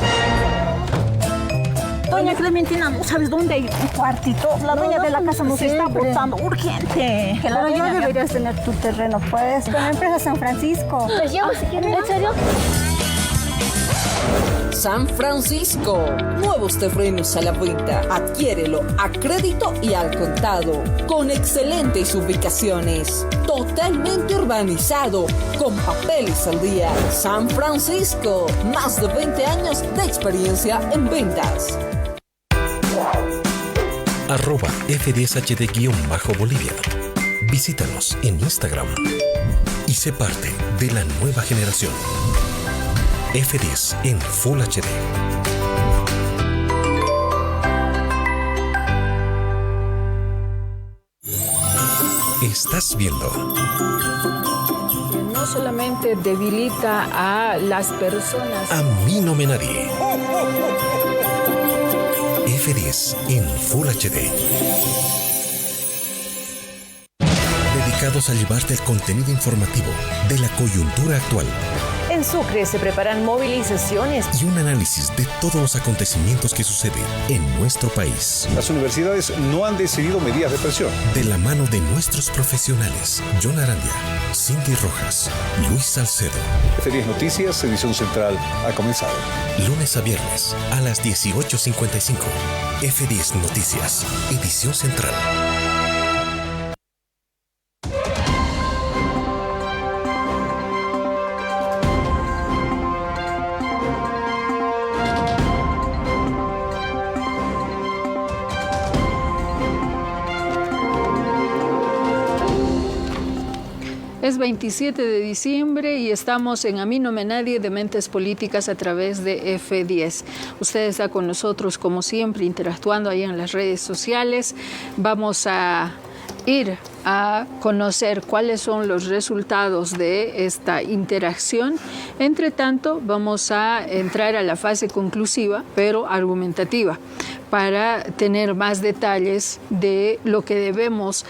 Doña Clementina, ¿no sabes dónde hay un cuartito? La dueña de la casa nos está botando urgente. Pero ya deberías tener tu terreno, pues, con la empresa San Francisco. Pues llevo si quieren. ¿En serio? San Francisco. Nuevos terrenos a la venta. Adquiérelo a crédito y al contado. Con excelentes ubicaciones. Totalmente urbanizado. Con papeles al día. San Francisco. Más de 20 años de experiencia en ventas. @F10HD_boliviano. Visítanos en Instagram y sé parte de la nueva generación. F10 en Full HD. Estás viendo. No solamente debilita a las personas. A mí no me nadie. F10 en Full HD. Dedicados a llevarte el contenido informativo de la coyuntura actual. En Sucre se preparan movilizaciones y un análisis de todos los acontecimientos que suceden en nuestro país. Las universidades no han decidido medidas de presión. De la mano de nuestros profesionales, John Arandia, Cindy Rojas, Luis Salcedo. F10 Noticias, edición central, ha comenzado. Lunes a viernes a las 18:55. F10 Noticias, edición central. Es 27 de diciembre y estamos en A mí no me nadie de Mentes Políticas a través de F10. Usted está con nosotros como siempre interactuando ahí en las redes sociales. Vamos a ir a conocer cuáles son los resultados de esta interacción. Entre tanto, vamos a entrar a la fase conclusiva, pero argumentativa, para tener más detalles de lo que debemos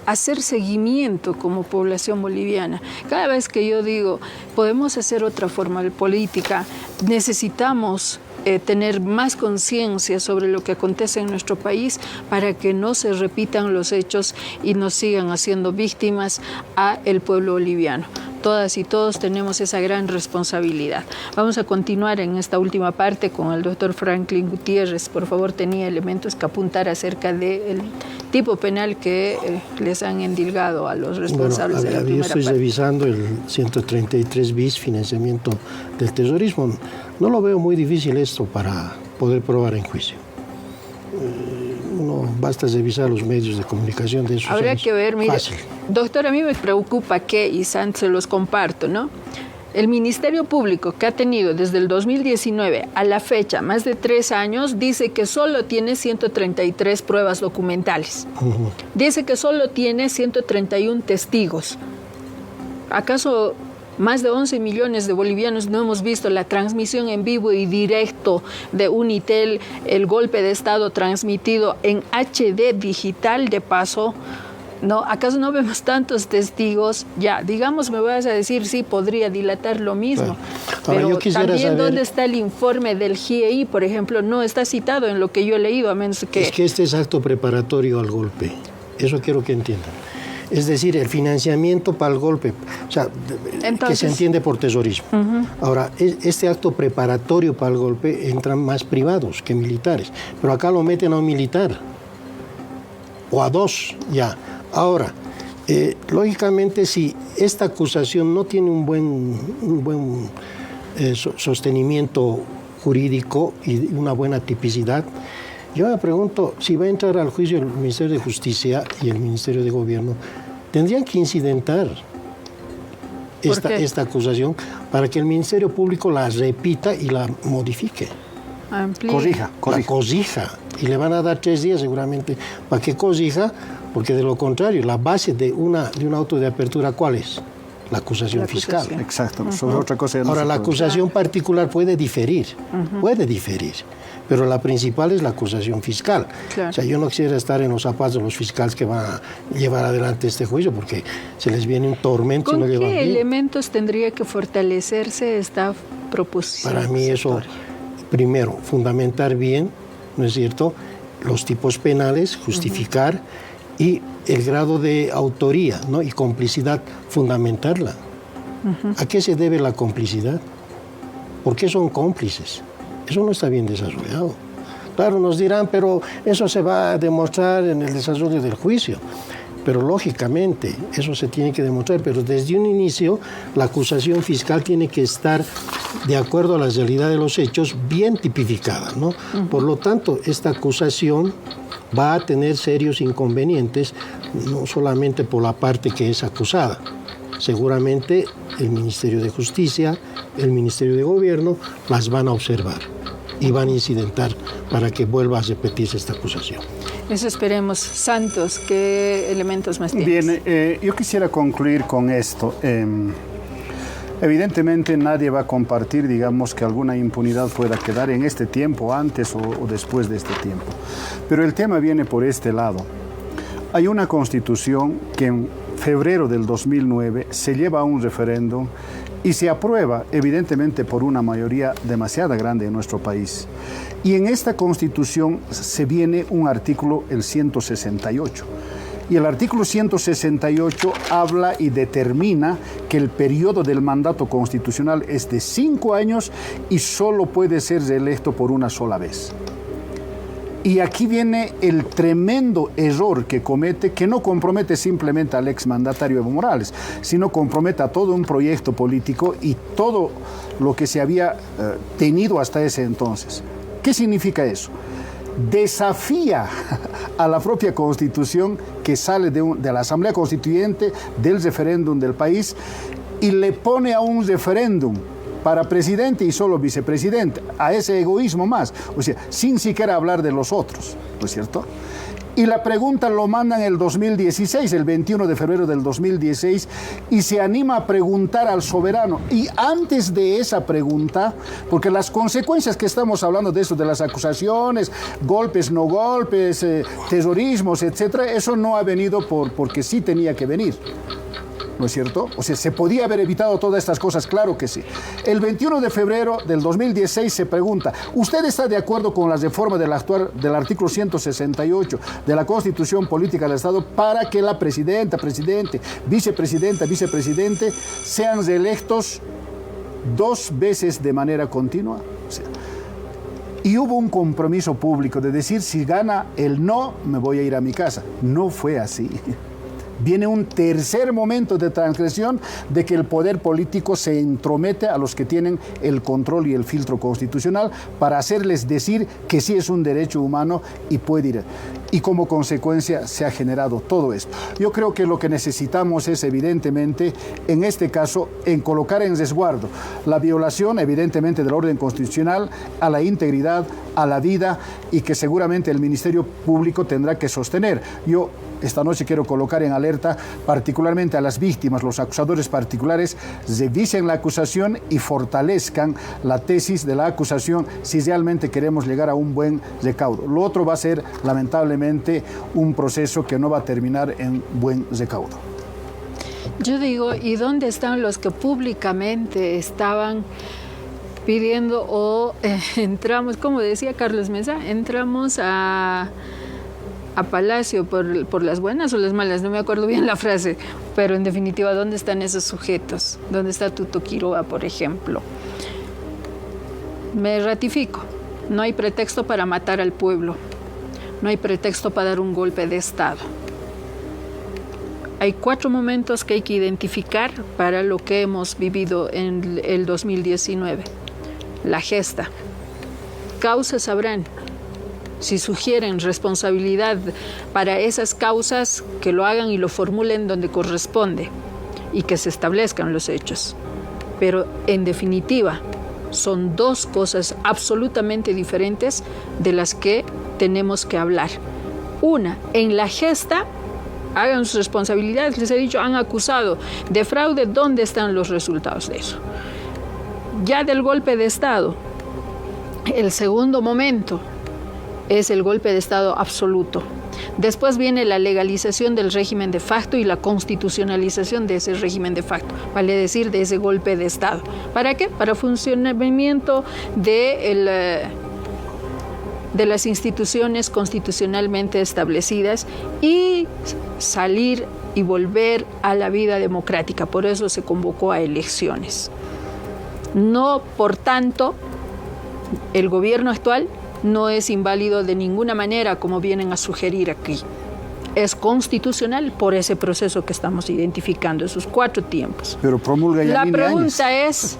hacer seguimiento como población boliviana. Cada vez que yo digo, podemos hacer otra forma de política, necesitamos tener más conciencia sobre lo que acontece en nuestro país para que no se repitan los hechos y nos sigan haciendo víctimas a el pueblo boliviano. Todas y todos tenemos esa gran responsabilidad. Vamos a continuar en esta última parte con el doctor Franklin Gutiérrez. Por favor, tenía elementos que apuntar acerca del tipo penal que les han endilgado a los responsables de la primera parte. Yo estoy revisando el 133 bis, financiamiento del terrorismo. No lo veo muy difícil esto para poder probar en juicio. No basta revisar los medios de comunicación de esos Habría años. Que ver, mire, fácil. Doctor, a mí me preocupa que, y se los comparto, ¿no? El Ministerio Público, que ha tenido desde el 2019 a la fecha más de 3 años, dice que solo tiene 133 pruebas documentales. Dice que solo tiene 131 testigos. ¿Acaso más de 11 millones de bolivianos no hemos visto la transmisión en vivo y directo de Unitel, el golpe de Estado transmitido en HD digital de paso? ¿No? ¿Acaso no vemos tantos testigos? Ya, digamos, me vas a decir, sí, podría dilatar lo mismo. Pero también saber, ¿dónde está el informe del GIEI, por ejemplo? No está citado en lo que yo he leído, a menos que... Es que este es acto preparatorio al golpe. Eso quiero que entiendan. Es decir, el financiamiento para el golpe, o sea, entonces, que se entiende por terrorismo. Ahora, este acto preparatorio para el golpe entran más privados que militares, pero acá lo meten a un militar, o a 2, ya. Ahora, lógicamente, si esta acusación no tiene un buen sostenimiento jurídico y una buena tipicidad, yo me pregunto, si va a entrar al juicio el Ministerio de Justicia y el Ministerio de Gobierno, tendrían que incidentar esta acusación para que el Ministerio Público la repita y la modifique. Corrija. La corrija. Y le van a dar 3 días seguramente para que corrija, porque de lo contrario, la base de un auto de apertura, ¿cuál es? la acusación fiscal. Exacto. Sobre otra cosa Ahora, la acusación particular puede diferir, pero la principal es la acusación fiscal. Claro. O sea, yo no quisiera estar en los zapatos de los fiscales que van a llevar adelante este juicio, porque se les viene un tormento. ¿Con si no llevan qué bien. elementos tendría que fortalecerse esta proposición? Para mí eso, primero, fundamentar bien, ¿no es cierto?, los tipos penales, justificar, y el grado de autoría, ¿no?, y complicidad, fundamentarla. ¿A qué se debe la complicidad? ¿Por qué son cómplices? Eso no está bien desarrollado. Claro, nos dirán, pero eso se va a demostrar en el desarrollo del juicio. Pero lógicamente, eso se tiene que demostrar. Pero desde un inicio, la acusación fiscal tiene que estar de acuerdo a la realidad de los hechos, bien tipificada, ¿no? Por lo tanto, esta acusación va a tener serios inconvenientes, no solamente por la parte que es acusada. Seguramente el Ministerio de Justicia, el Ministerio de Gobierno las van a observar y van a incidentar para que vuelva a repetirse esta acusación. Eso esperemos. Santos, ¿qué elementos más tienes? Bien, yo quisiera concluir con esto. Evidentemente nadie va a compartir, digamos, que alguna impunidad pueda quedar en este tiempo, antes o después de este tiempo. Pero el tema viene por este lado. Hay una constitución que en febrero del 2009 se lleva a un referéndum y se aprueba, evidentemente, por una mayoría demasiado grande en nuestro país. Y en esta constitución se viene un artículo, el 168. Y el artículo 168 habla y determina que el periodo del mandato constitucional es de 5 años y solo puede ser reelecto por una sola vez. Y aquí viene el tremendo error que comete, que no compromete simplemente al exmandatario Evo Morales, sino compromete a todo un proyecto político y todo lo que se había tenido hasta ese entonces. ¿Qué significa eso? Desafía a la propia Constitución que sale de la Asamblea Constituyente, del referéndum del país, y le pone a un referéndum para presidente y solo vicepresidente, a ese egoísmo más, o sea, sin siquiera hablar de los otros, ¿no es cierto? Y la pregunta lo mandan el 2016, el 21 de febrero del 2016, y se anima a preguntar al soberano. Y antes de esa pregunta, porque las consecuencias que estamos hablando de eso, de las acusaciones, golpes, no golpes, terrorismos, etcétera, eso no ha venido porque sí tenía que venir. ¿No es cierto? O sea, ¿se podía haber evitado todas estas cosas? Claro que sí. El 21 de febrero del 2016 se pregunta, ¿usted está de acuerdo con la reforma del artículo 168 de la Constitución Política del Estado para que la presidenta, presidente, vicepresidenta, vicepresidente sean reelectos 2 veces de manera continua? O sea, y hubo un compromiso público de decir, si gana el no, me voy a ir a mi casa. No fue así. Viene un tercer momento de transgresión de que el poder político se entromete a los que tienen el control y el filtro constitucional para hacerles decir que sí es un derecho humano y puede ir. Y como consecuencia se ha generado todo esto. Yo creo que lo que necesitamos es, evidentemente, en este caso, en colocar en resguardo la violación, evidentemente, del orden constitucional, a la integridad, a la vida, y que seguramente el Ministerio Público tendrá que sostener. Yo esta noche quiero colocar en alerta particularmente a las víctimas, los acusadores particulares, revisen la acusación y fortalezcan la tesis de la acusación si realmente queremos llegar a un buen recaudo. Lo otro va a ser, lamentablemente, un proceso que no va a terminar en buen recaudo. Yo digo, ¿y dónde están los que públicamente estaban pidiendo entramos, como decía Carlos Mesa, entramos a Palacio por las buenas o las malas? No me acuerdo bien la frase, pero en definitiva, ¿dónde están esos sujetos? ¿Dónde está Tuto Quiroga, por ejemplo? Me ratifico, no hay pretexto para matar al pueblo, no hay pretexto para dar un golpe de Estado. Hay 4 momentos que hay que identificar para lo que hemos vivido en el 2019. La gesta. Causas sabrán. Si sugieren responsabilidad para esas causas, que lo hagan y lo formulen donde corresponde y que se establezcan los hechos. Pero en definitiva, son 2 cosas absolutamente diferentes de las que tenemos que hablar. Una, en la gesta hagan sus responsabilidades. Les he dicho, han acusado de fraude. ¿Dónde están los resultados de eso? Ya del golpe de Estado, el segundo momento es el golpe de Estado absoluto. Después viene la legalización del régimen de facto y la constitucionalización de ese régimen de facto, vale decir, de ese golpe de Estado. ¿Para qué? Para funcionamiento de las instituciones constitucionalmente establecidas y salir y volver a la vida democrática. Por eso se convocó a elecciones. No, por tanto, el gobierno actual no es inválido de ninguna manera, como vienen a sugerir aquí. Es constitucional por ese proceso que estamos identificando, esos 4 tiempos. Pero promulga La Yanine pregunta Áñez.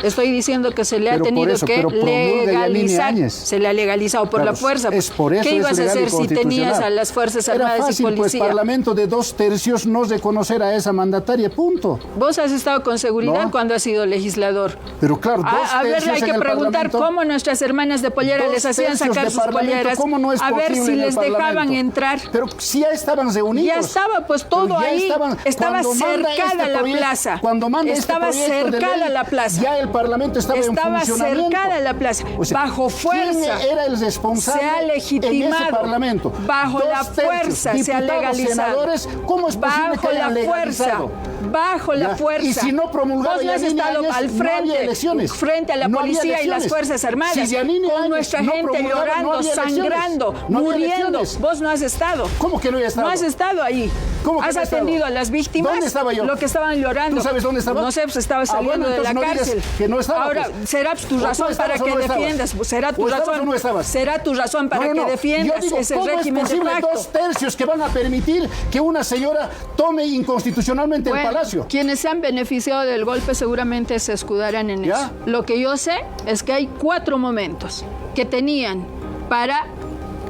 estoy diciendo que se le ha tenido que legalizar. Se le ha legalizado por la fuerza. Es por eso ¿Qué ibas a hacer si tenías a las Fuerzas Armadas Era fácil, y policía? Pues Parlamento de 2/3 no reconocer a esa mandataria, punto. Vos has estado con seguridad ¿No? cuando has sido legislador. Pero claro, a ver, hay que preguntar cómo nuestras hermanas de pollera les hacían sacar sus polleras. ¿Cómo no es a ver si les dejaban entrar. Pero si ya estaban reunidos. Ya estaba pues todo ahí. Estaba cercada la plaza. Cuando manda estaba cercada la plaza. Ya el Parlamento estaba en funcionamiento. Estaba cercada la plaza. O sea, bajo fuerza. ¿quién era el responsable? Se ha legitimado. En ese Parlamento. Bajo la fuerza se ha legalizado. Senadores, ¿cómo es posible bajo que hayan la fuerza. legalizado? Bajo la fuerza. Y si no promulgaba vos no has estado al frente a la policía y las Fuerzas Armadas, con nuestra gente llorando, sangrando, muriendo. Vos no has estado. ¿Cómo que no he estado? No has estado ahí. ¿Cómo que ¿Has no he atendido estado? a las víctimas? ¿Dónde estaba yo? Lo que estaban llorando. ¿Tú sabes dónde estaba? No sé, pues estaba saliendo de la cárcel. Que no estaba, ahora, pues. será tu razón para que defiendas. Será tu razón. Será tu razón para que defiendas ese régimen de facto. ¿Cómo es posible 2/3 que van a permitir que una señora tome inconstitucionalmente el palacio? Quienes se han beneficiado del golpe seguramente se escudarán en eso. Lo que yo sé es que hay 4 momentos que tenían para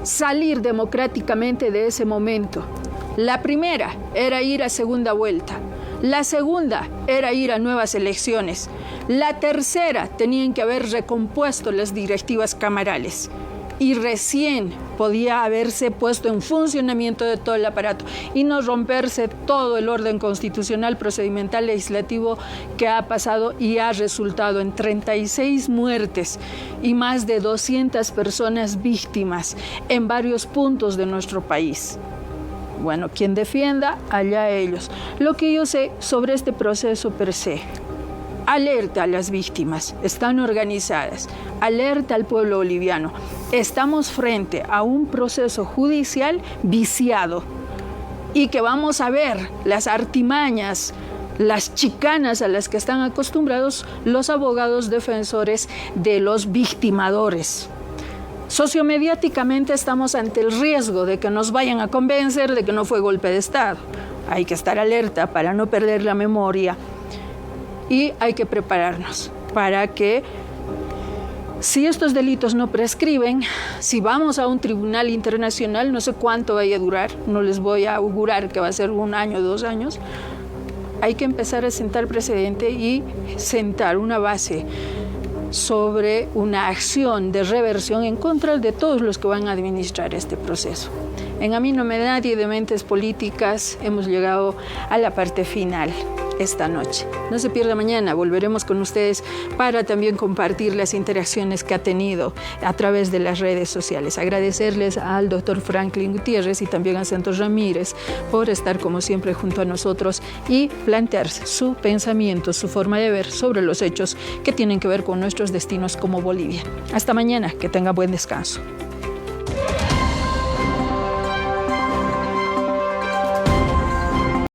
salir democráticamente de ese momento. La primera era ir a segunda vuelta. La segunda era ir a nuevas elecciones. La tercera tenían que haber recompuesto las directivas camarales. Y recién podía haberse puesto en funcionamiento de todo el aparato y no romperse todo el orden constitucional, procedimental, legislativo que ha pasado y ha resultado en 36 muertes y más de 200 personas víctimas en varios puntos de nuestro país. Bueno, quien defienda, allá ellos. Lo que yo sé sobre este proceso per se: alerta a las víctimas, están organizadas, alerta al pueblo boliviano. Estamos frente a un proceso judicial viciado y que vamos a ver las artimañas, las chicanas a las que están acostumbrados los abogados defensores de los victimadores. Sociomediáticamente estamos ante el riesgo de que nos vayan a convencer de que no fue golpe de Estado. Hay que estar alerta para no perder la memoria. Y hay que prepararnos para que, si estos delitos no prescriben, si vamos a un tribunal internacional, no sé cuánto vaya a durar, no les voy a augurar que va a ser 1 año, 2 años, hay que empezar a sentar precedente y sentar una base sobre una acción de reversión en contra de todos los que van a administrar este proceso. En A mí no me da nadie de mentes políticas, hemos llegado a la parte final esta noche. No se pierda mañana, volveremos con ustedes para también compartir las interacciones que ha tenido a través de las redes sociales. Agradecerles al doctor Franklin Gutiérrez y también a Santos Ramírez por estar como siempre junto a nosotros y plantearse su pensamiento, su forma de ver sobre los hechos que tienen que ver con nuestros destinos como Bolivia. Hasta mañana, que tenga buen descanso.